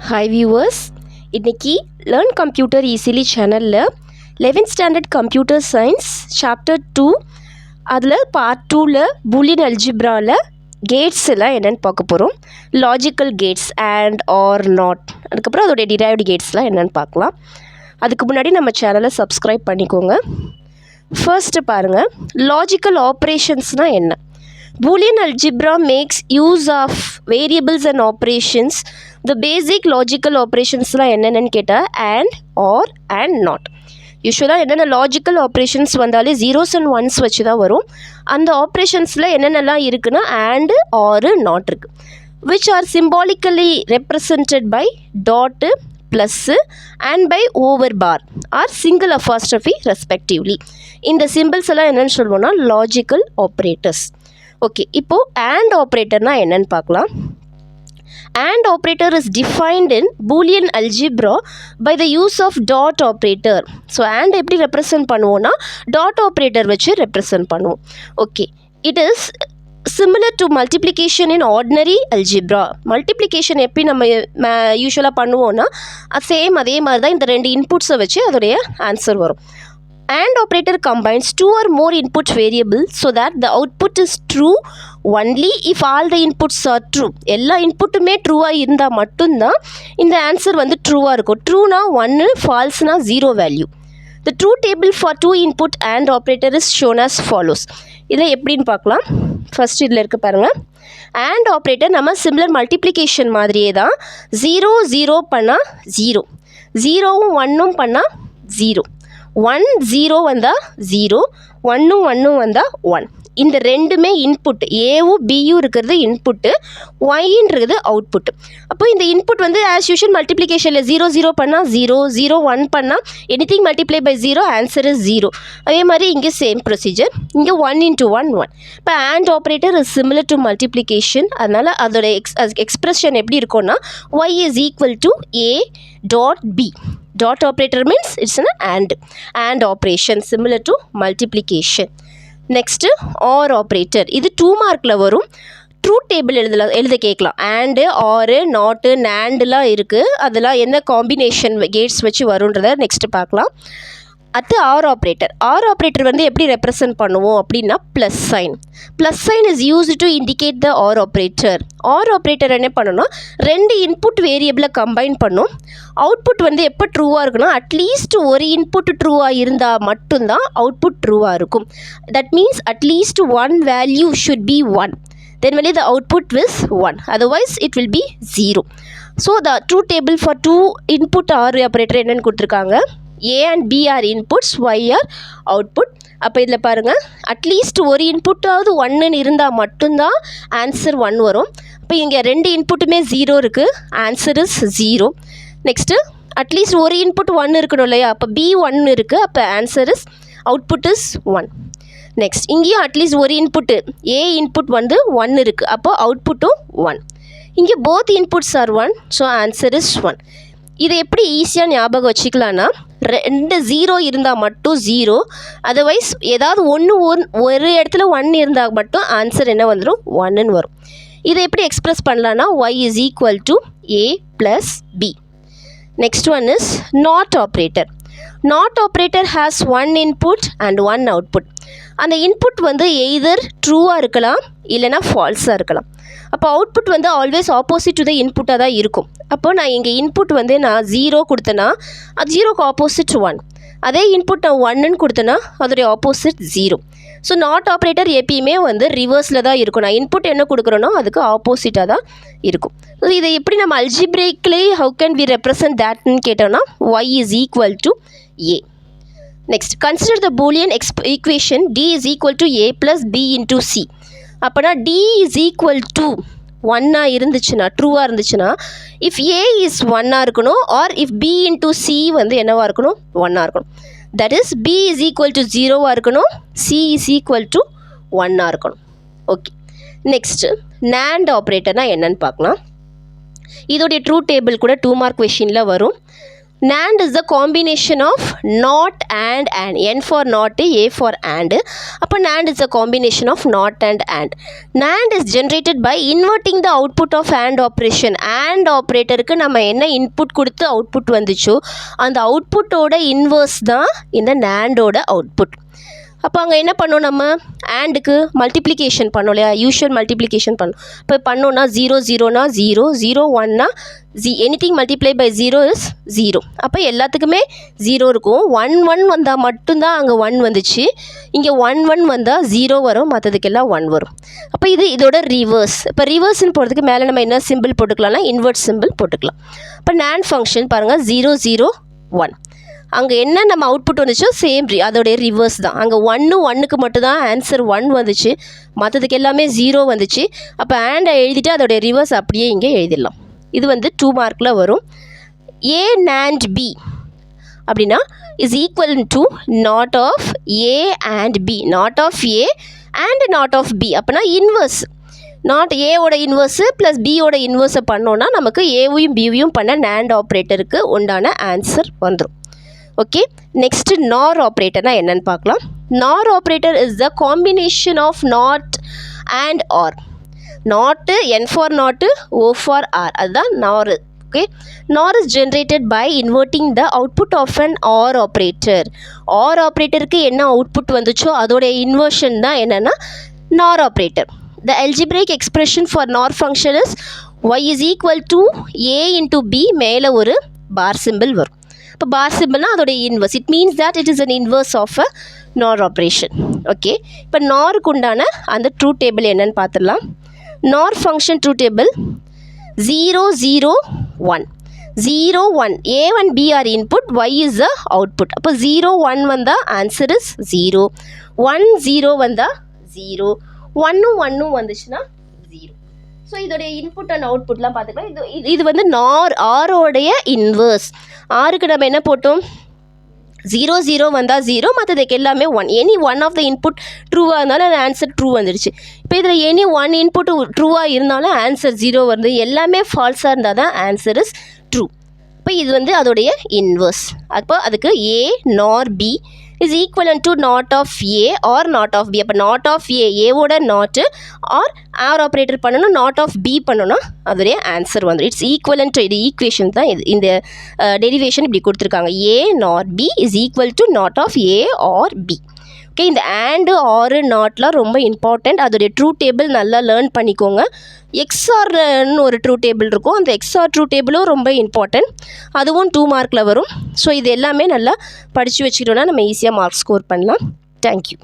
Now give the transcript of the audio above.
Hi viewers, இன்றைக்கி learn computer easily சேனலில் 11th standard computer science chapter 2 அதில் part 2ல் பூலியன் அல்ஜிப்ராவில் கேட்ஸ் எல்லாம் என்னென்னு பார்க்க போகிறோம். Logical gates and or not, அதுக்கப்புறம் அதோடைய டிரைவ்டு கேட்ஸ்லாம் என்னென்னு பார்க்கலாம். அதுக்கு முன்னாடி நம்ம சேனலை சப்ஸ்கிரைப் பண்ணிக்கோங்க. ஃபர்ஸ்ட்டு பாருங்கள், லாஜிக்கல் ஆப்ரேஷன்ஸ்னால் என்ன? Boolean algebra makes use of variables and operations. The basic logical operations la என்னன்னு கேட்டா and, or, and not. யூஸ்வலாக என்னென்ன லாஜிக்கல் ஆப்ரேஷன்ஸ் வந்தாலே ஜீரோஸ் அண்ட் ஒன்ஸ் வச்சு தான் வரும். அந்த ஆப்ரேஷன்ஸில் என்னென்னலாம் இருக்குன்னா and, or, not இருக்குது, which are symbolically represented by dot, plus and by over bar or single apostrophe respectively. இந்த சிம்பிள்ஸ் எல்லாம் என்னென்னு சொல்லுவோம்னா லாஜிக்கல் ஆப்ரேட்டர்ஸ். ஓகே, இப்போது AND ஆப்ரேட்டர்னால் என்னென்னு பார்க்கலாம். AND operator is defined in Boolean algebra by the use of dot operator. So AND எப்படி represent பண்ணுவோன்னா dot operator வச்சு ரெப்ரசன்ட் பண்ணுவோம். Okay, it is similar to multiplication in ordinary algebra. Multiplication எப்படி நம்ம யூஸ்வலாக பண்ணுவோன்னா சேம் அதே மாதிரி தான் இந்த ரெண்டு இன்புட்ஸை வச்சு அதோடைய ஆன்சர் வரும். AND operator combines two or more input variables so that the output is true only if all the inputs are true. எல்லா இன்புட்டுமே ட்ரூவாக இருந்தால் மட்டும்தான் இந்த ஆன்சர் வந்து ட்ரூவாக இருக்கும். ட்ரூனா 1, ஃபால்ஸ்னா 0 value. The true table for two input AND operator is shown as follows. இதில் எப்படின்னு பார்க்கலாம். First இதில் இருக்க பாருங்கள், AND operator நம்ம சிமிலர் மல்டிப்ளிகேஷன் மாதிரியே தான் 0 0 பண்ணால் 0, 0வும் 1ம் பண்ணால் 0, 1 0 வந்தால் 0, 1 1 வந்தால் 1. இந்த ரெண்டுமே இன்புட், ஏவும் பியும் இருக்கிறது இன்புட்டு, ஒய்ன்றது அவுட்புட். அப்போ இந்த இன்புட் வந்து ஆஸ் யூஷுவல் மல்டிப்ளிகேஷனில் 0 0 பண்ணால் 0, 0 1 பண்ணால் anything multiply by 0, answer is 0. அதே மாதிரி இங்கே சேம் ப்ரொசீஜர், இங்கே 1 into 1 1. இப்போ AND operator is similar to multiplication. அதனால் அதோட எக்ஸ்பிரஷன் எப்படி இருக்கும்னா y is equal to a dot b. Dot operator means it's an and operation similar to multiplication. Next, OR operator. இது 2 மார்க்கில் வரும். ட்ரூத் டேபிள் எழுத கேட்கலாம். and, or, not, nandலாம் இருக்குது. அதெல்லாம் என்ன காம்பினேஷன் கேட்ஸ் வச்சு வரும்ன்றதை நெக்ஸ்ட்டு பார்க்கலாம். அடுத்து ஆர் ஆப்ரேட்டர். ஆர் ஆப்ரேட்டர் வந்து எப்படி ரெப்ரசன்ட் பண்ணுவோம் அப்படின்னா plus sign. Plus sign is used to indicate the or operator. Or operator என்ன பண்ணணும்னா ரெண்டு இன்புட் வேரியபிளை கம்பைன் பண்ணும். அவுட்புட் வந்து எப்போ ட்ரூவாக இருக்குன்னா அட்லீஸ்ட் ஒரு இன்புட் ட்ரூவாக இருந்தால் மட்டும்தான் அவுட்புட் ட்ரூவாக இருக்கும். That means at least one value should be 1. Then only the output is 1. Otherwise it will be 0. So the truth table for two input OR operator என்னன்னு கொடுத்துருக்காங்க. A and B are inputs, Y are output. அப்போ இதில் பாருங்கள், at least ஒரு இன்புட்டாவது 1ன்னு இருந்தால் மட்டும்தான் answer 1 வரும். இப்போ இங்கே ரெண்டு இன்புட்டுமே 0 இருக்குது, ஆன்சர் இஸ் 0. நெக்ஸ்ட்டு அட்லீஸ்ட் ஒரு இன்புட் 1 இருக்கணும் இல்லையா, அப்போ B 1 இருக்குது, அப்போ answer is output is 1. Next இங்கேயும் அட்லீஸ்ட் ஒரு இன்புட்டு ஏ இன்புட் வந்து 1 இருக்குது, அப்போ அவுட்புட்டும் 1. இங்கே both inputs are 1, so answer is 1. இதை எப்படி ஈஸியாக ஞாபகம் வச்சுக்கலான்னா ரெண்டு 0 இருந்தால் மட்டும் 0, அதர்வைஸ் ஏதாவது ஒரு இடத்துல 1 இருந்தால் மட்டும் ஆன்சர் என்ன வந்துடும் 1ன்னு வரும். இதை எப்படி எக்ஸ்ப்ரெஸ் பண்ணலான்னா y is equal to a plus b. Next one is not operator. Not operator has one input and one output. அந்த இன்புட் வந்து எய்தர் ட்ரூவாக இருக்கலாம் இல்லைனா ஃபால்ஸாக இருக்கலாம். அப்போ அவுட்புட் வந்து ஆல்வேஸ் ஆப்போசிட் டு த இன்புட்டாக தான் இருக்கும். அப்போ நான் இங்கே இன்புட் வந்து நான் 0 கொடுத்தேன்னா அது 0க்கு ஆப்போசிட் 1. அதே இன்புட் நான் 1ன்னு கொடுத்தேன்னா அதோடைய ஆப்போசிட் 0. ஸோ நாட் ஆப்ரேட்டர் எப்பயுமே வந்து ரிவர்ஸில் தான் இருக்கும். நான் இன்புட் என்ன கொடுக்குறேனோ அதுக்கு ஆப்போசிட்டாக தான் இருக்கும். ஸோ இதை எப்படி நம்ம அல்ஜிப்ரேக்லி ஹவு கேன் வி ரெப்ரசன்ட் தேட்னு கேட்டோம்னா y is equal to a. Next, consider the Boolean equation d is equal to a plus b into c. அப்போனா d is equal to 1 இருந்துச்சுன்னா ட்ரூவாக இருந்துச்சுன்னா இஃப் a is 1 இருக்கணும், or if b into c வந்து என்னவாக இருக்கணும் 1 இருக்கணும். That is b is equal to 0 இருக்கணும், c is equal to 1 இருக்கணும். ஓகே, நெக்ஸ்ட்டு NAND ஆப்ரேட்டர்னால் என்னன்னு பார்க்கலாம். இதோடைய ட்ரூத் டேபிள் கூட 2 மார்க் கொஷினில் வரும். NAND is the combination of not and. N for not, A for and. அப்போ NAND is a combination of not and. NAND is generated by inverting the output of AND operation. AND operatorக்கு நம்ம என்ன input கொடுத்து output வந்துச்சோ அந்த outputோட inverse தான் இந்த NAND ஓட output. அப்போ அங்கே என்ன பண்ணோம், நம்ம ஆண்டுக்கு மல்டிப்ளிகேஷன் பண்ணோம் இல்லையா, யூஷுவல் மல்டிப்ளிகேஷன் பண்ணோம். இப்போ பண்ணோன்னா 0 0னா 0, 0 1னா எனிதிங் மல்டிப்ளை பை 0 இஸ் 0. அப்போ எல்லாத்துக்குமே 0 இருக்கும். 1 1 வந்தால் மட்டும்தான் அங்கே 1 வந்துச்சு. இங்கே 1 1 வந்தால் 0 வரும், மற்றதுக்கெல்லாம் 1 வரும். அப்போ இதோட ரிவர்ஸ். இப்போ ரிவர்ஸ்ன்னு போகிறதுக்கு மேலே நம்ம என்ன சிம்பிள் போட்டுக்கலாம்னா இன்வெர்ட் சிம்பிள் போட்டுக்கலாம். இப்போ NAND ஃபங்க்ஷன் பாருங்கள் 0 0 1. அங்கே என்ன நம்ம அவுட்புட் வந்துச்சோ சேம் அதோடைய ரிவர்ஸ் தான். அங்கே 1 1க்கு மட்டும்தான் ஆன்சர் 1 வந்துச்சு, மற்றதுக்கு எல்லாமே 0 வந்துச்சு. அப்போ ஆண்டை எழுதிட்டு அதோடைய ரிவர்ஸ் அப்படியே இங்கே எழுதிடலாம். இது வந்து 2 மார்க்கில் வரும். A NAND B அப்படின்னா is equal to not of A and B, not of A and not of B. அப்படின்னா இன்வர்ஸ், நாட் ஏவோட இன்வர்ஸு ப்ளஸ் பியோட இன்வர்ஸை பண்ணோன்னா நமக்கு ஏவையும் பியும் பண்ண NAND ஆப்ரேட்டருக்கு உண்டான ஆன்சர் வந்துடும். ஓகே, நெக்ஸ்ட்டு நார் ஆப்ரேட்டர்னா என்னன்னு பார்க்கலாம். NOR operator is the combination of NOT and OR. NOT N for NOT, O for OR, அதுதான் NOR. Okay, NOR is generated by inverting the output of an OR operator. OR ஆப்ரேட்டருக்கு என்ன output வந்துச்சோ அதோடைய inversion தான் என்னென்னா NOR operator. The algebraic expression for NOR function is y is equal to a into b, மேலே ஒரு பார் simple வரும். இப்போ பார் சிம்பிள்னா அதோடைய inverse. It means that it is an inverse of a NOR operation. Okay, இப்போ நாருக்கு உண்டான அந்த ட்ரூ டேபிள் என்னன்னு பார்த்துடலாம். NOR function true table 0 0 1. 0 1, a and b are input, y is the output. அப்போ 0 1 வந்தால் ஆன்சர் இஸ் 0, 1 0 வந்தால் 0, 1 1 வந்துச்சுன்னா 0. ஸோ இதோடைய இன்புட் அண்ட் அவுட்புட்லாம் பார்த்துக்கலாம். இது வந்து ஆரோடைய இன்வர்ஸ். ஆருக்கு நம்ம என்ன போட்டோம், 0 0 வந்தால் 0, மற்றதுக்கு எல்லாமே 1. Any one of the input ட்ரூவாக இருந்தாலும் அந்த ஆன்சர் ட்ரூ வந்துடுச்சு. இப்போ இதில் எனி ஒன் இன்புட் ட்ரூவாக இருந்தாலும் ஆன்சர் 0 வருது, எல்லாமே ஃபால்ஸாக இருந்தால் தான் ஆன்சர் இஸ் ட்ரூ. இப்போ இது வந்து அதோடைய இன்வர்ஸ். அப்போ அதுக்கு A nor B is equivalent to not of A or not of B. அப்போ not of A, ஏவோட நாட்டு, ஆர் ஆர் ஆப்ரேட்டர் பண்ணணும், not of B பண்ணணும், அதோடைய ஆன்சர் வந்துடும். இட்ஸ் ஈக்குவலன்ட் டு இது ஈக்குவேஷன் தான் இது. இந்த டெரிவேஷன் இப்படி கொடுத்துருக்காங்க. A nor B is equal to not of A or B. Okay, இந்த ஆண்டு ஆறு நாட்லாம் ரொம்ப இம்பார்ட்டண்ட். அதோடைய ட்ரூ டேபிள் நல்லா லேர்ன் பண்ணிக்கோங்க. எக்ஸ்ஆர்னு ஒரு ட்ரூ டேபிள் இருக்கும், அந்த எக்ஸ்ஆர் ட்ரூ டேபிளும் ரொம்ப இம்பார்ட்டண்ட். அதுவும் 2 மார்க்கில் வரும். ஸோ இது எல்லாமே நல்லா படித்து வச்சுக்கிட்டோன்னா நம்ம ஈஸியாக மார்க் ஸ்கோர் பண்ணலாம். தேங்க்யூ.